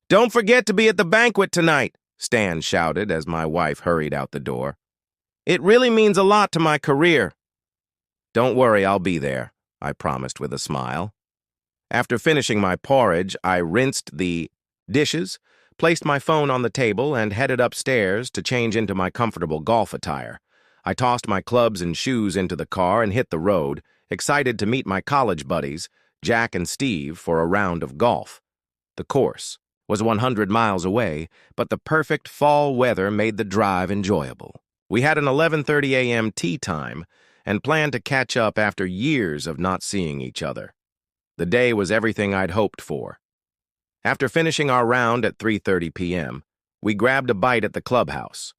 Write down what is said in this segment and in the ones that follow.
"Don't forget to be at the banquet tonight," Stan shouted as my wife hurried out the door. "It really means a lot to my career." "Don't worry, I'll be there," I promised with a smile. After finishing my porridge, I rinsed the dishes, placed my phone on the table, and headed upstairs to change into my comfortable golf attire. I tossed my clubs and shoes into the car and hit the road, excited to meet my college buddies, Jack and Steve, for a round of golf. The course was 100 miles away, but the perfect fall weather made the drive enjoyable. We had an 11:30 a.m. tee time and planned to catch up after years of not seeing each other. The day was everything I'd hoped for. After finishing our round at 3:30 p.m., we grabbed a bite at the clubhouse.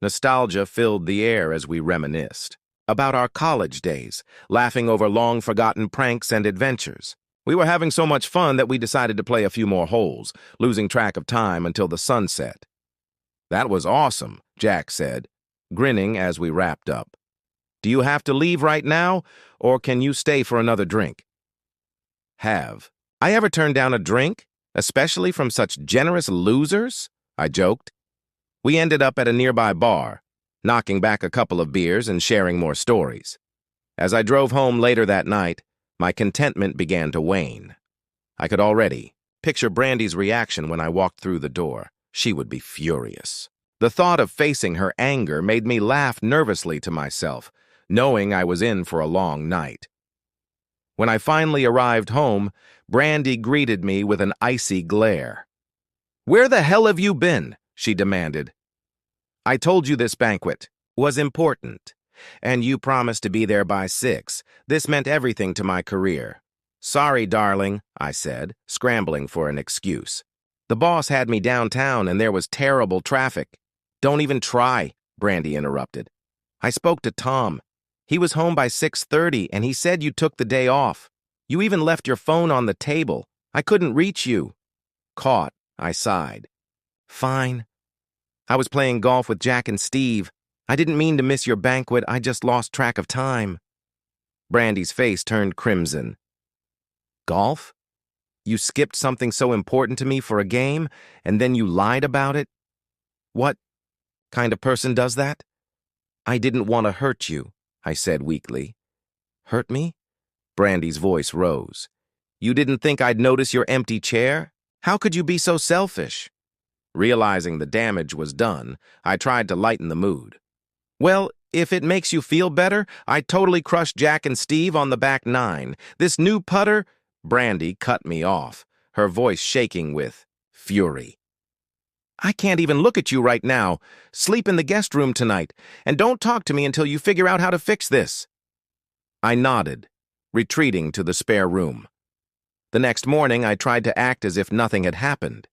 Nostalgia filled the air as we reminisced about our college days, laughing over long-forgotten pranks and adventures. We were having so much fun that we decided to play a few more holes, losing track of time until the sun set. "That was awesome," Jack said, grinning as we wrapped up. "Do you have to leave right now, or can you stay for another drink?" Have I ever turned down a drink, especially from such generous losers? I joked. We ended up at a nearby bar, knocking back a couple of beers and sharing more stories. As I drove home later that night, my contentment began to wane. I could already picture Brandy's reaction when I walked through the door. She would be furious. The thought of facing her anger made me laugh nervously to myself, knowing I was in for a long night. When I finally arrived home, Brandy greeted me with an icy glare. "Where the hell have you been?" she demanded. "I told you this banquet was important, and you promised to be there by 6. This meant everything to my career." "Sorry, darling," I said, scrambling for an excuse. "The boss had me downtown and there was terrible traffic." "Don't even try," Brandy interrupted. "I spoke to Tom. He was home by 6:30 and he said you took the day off. You even left your phone on the table. I couldn't reach you." "Caught," I sighed. "Fine. I was playing golf with Jack and Steve. I didn't mean to miss your banquet, I just lost track of time." Brandy's face turned crimson. "Golf? You skipped something so important to me for a game, and then you lied about it? What kind of person does that?" "I didn't want to hurt you," I said weakly. "Hurt me?" Brandy's voice rose. "You didn't think I'd notice your empty chair? How could you be so selfish?" Realizing the damage was done, I tried to lighten the mood. "Well, if it makes you feel better, I totally crushed Jack and Steve on the back 9. This new putter—" Brandy cut me off, her voice shaking with fury. "I can't even look at you right now. Sleep in the guest room tonight, and don't talk to me until you figure out how to fix this." I nodded, retreating to the spare room. The next morning, I tried to act as if nothing had happened.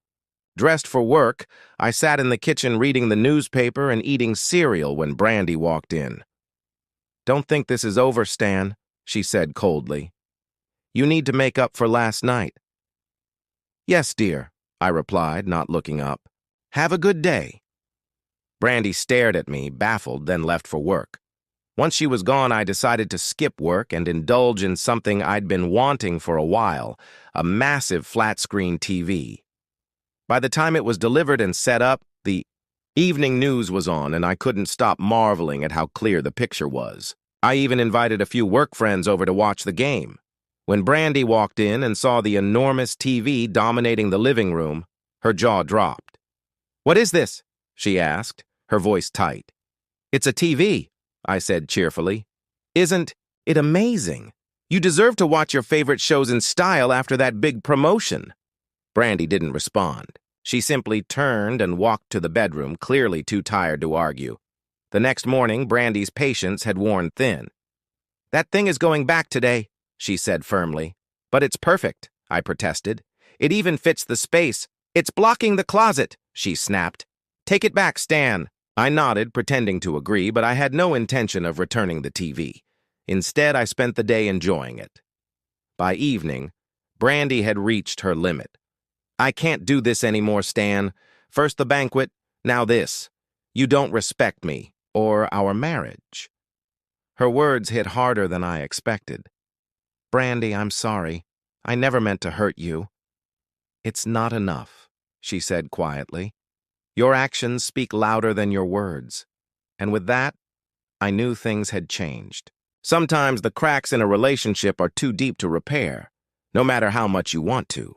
Dressed for work, I sat in the kitchen reading the newspaper and eating cereal when Brandy walked in. "Don't think this is over, Stan," she said coldly. "You need to make up for last night." "Yes, dear," I replied, not looking up. "Have a good day." Brandy stared at me, baffled, then left for work. Once she was gone, I decided to skip work and indulge in something I'd been wanting for a while, a massive flat-screen TV. By the time it was delivered and set up, the evening news was on, and I couldn't stop marveling at how clear the picture was. I even invited a few work friends over to watch the game. When Brandy walked in and saw the enormous TV dominating the living room, her jaw dropped. "What is this?" she asked, her voice tight. "It's a TV," I said cheerfully. "Isn't it amazing? You deserve to watch your favorite shows in style after that big promotion." Brandy didn't respond. She simply turned and walked to the bedroom, clearly too tired to argue. The next morning, Brandy's patience had worn thin. "That thing is going back today," she said firmly. "But it's perfect," I protested. "It even fits the space. It's blocking the closet," she snapped. "Take it back, Stan." I nodded, pretending to agree, but I had no intention of returning the TV. Instead, I spent the day enjoying it. By evening, Brandy had reached her limit. "I can't do this anymore, Stan. First the banquet, now this. You don't respect me, or our marriage." Her words hit harder than I expected. "Brandy, I'm sorry. I never meant to hurt you." "It's not enough," she said quietly. Your actions speak louder than your words. And with that, I knew things had changed. Sometimes the cracks in a relationship are too deep to repair, no matter how much you want to.